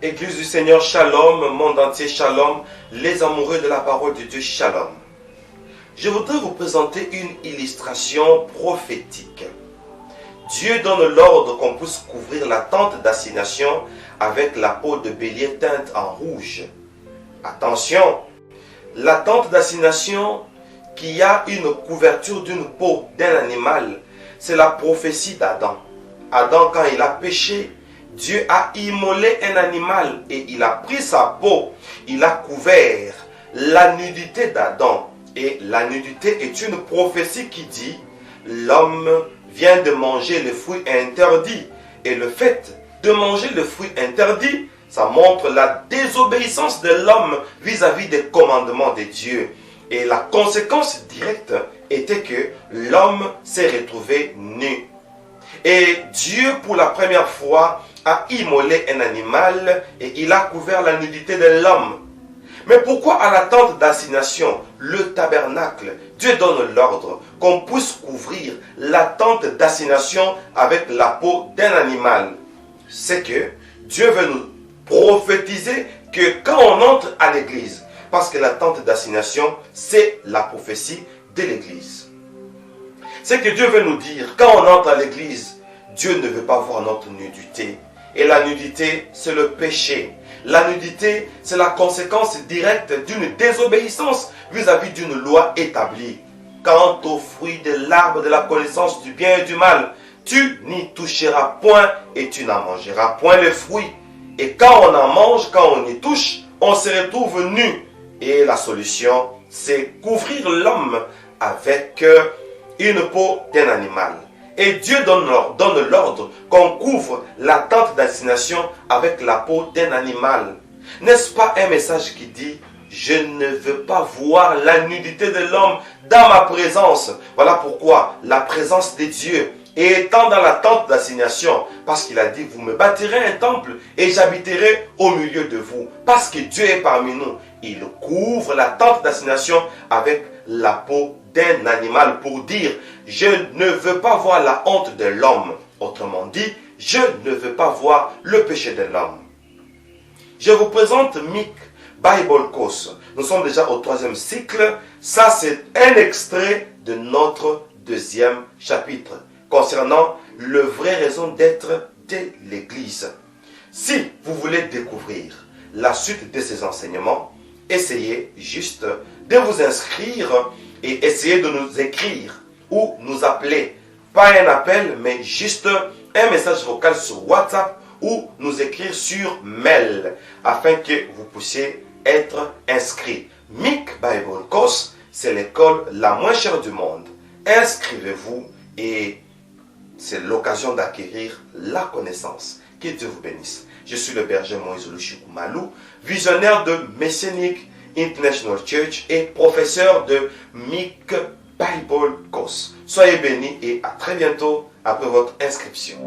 Église du Seigneur, Shalom, monde entier, Shalom, les amoureux de la parole de Dieu, Shalom. Je voudrais vous présenter une illustration prophétique. Dieu donne l'ordre qu'on puisse couvrir la tente d'assignation avec la peau de bélier teinte en rouge. Attention, la tente d'assignation qui a une couverture d'une peau d'un animal, c'est la prophétie d'Adam. Adam, quand il a péché, Dieu a immolé un animal et il a pris sa peau, il a couvert la nudité d'Adam. Et la nudité est une prophétie qui dit l'homme vient de manger le fruit interdit. Et le fait de manger le fruit interdit, ça montre la désobéissance de l'homme vis-à-vis des commandements de Dieu. Et la conséquence directe était que l'homme s'est retrouvé nu. Et Dieu, pour la première fois, a immolé un animal et il a couvert la nudité de l'homme. Mais pourquoi à la tente d'assignation, le tabernacle, Dieu donne l'ordre qu'on puisse couvrir la tente d'assignation avec la peau d'un animal? C'est que Dieu veut nous prophétiser que quand on entre à l'église, parce que la tente d'assignation, c'est la prophétie de l'église. C'est que Dieu veut nous dire, quand on entre à l'église, Dieu ne veut pas voir notre nudité. Et la nudité, c'est le péché. La nudité, c'est la conséquence directe d'une désobéissance vis-à-vis d'une loi établie. Quant au fruit de l'arbre de la connaissance du bien et du mal, tu n'y toucheras point et tu n'en mangeras point le fruit. Et quand on en mange, quand on y touche, on se retrouve nu. Et la solution, c'est couvrir l'homme avec une peau d'un animal. Et Dieu donne l'ordre qu'on couvre la tente d'assignation avec la peau d'un animal. N'est-ce pas un message qui dit « Je ne veux pas voir la nudité de l'homme dans ma présence ». Voilà pourquoi la présence de Dieu étant dans la tente d'assignation, parce qu'il a dit « Vous me bâtirez un temple et j'habiterai au milieu de vous ». Parce que Dieu est parmi nous, il couvre la tente d'assignation avec la peau d'un animal pour dire « Je ne veux pas voir la honte de l'homme ». Autrement dit, je ne veux pas voir le péché de l'homme. Je vous présente Mick Bible Course. Nous sommes déjà au 3e cycle. Ça, c'est un extrait de notre 2e chapitre concernant la vraie raison d'être de l'Église. Si vous voulez découvrir la suite de ces enseignements, essayez juste de vous inscrire et essayez de nous écrire ou nous appeler. Pas un appel, mais juste un message vocal sur WhatsApp ou nous écrire sur mail afin que vous puissiez être inscrit. Mick Bible Course, c'est l'école la moins chère du monde. Inscrivez-vous et c'est l'occasion d'acquérir la connaissance. Que Dieu vous bénisse. Je suis le berger Moïse Oluchikumalou, visionnaire de Messianic International Church et professeur de Mick Bible Course. Soyez bénis et à très bientôt après votre inscription.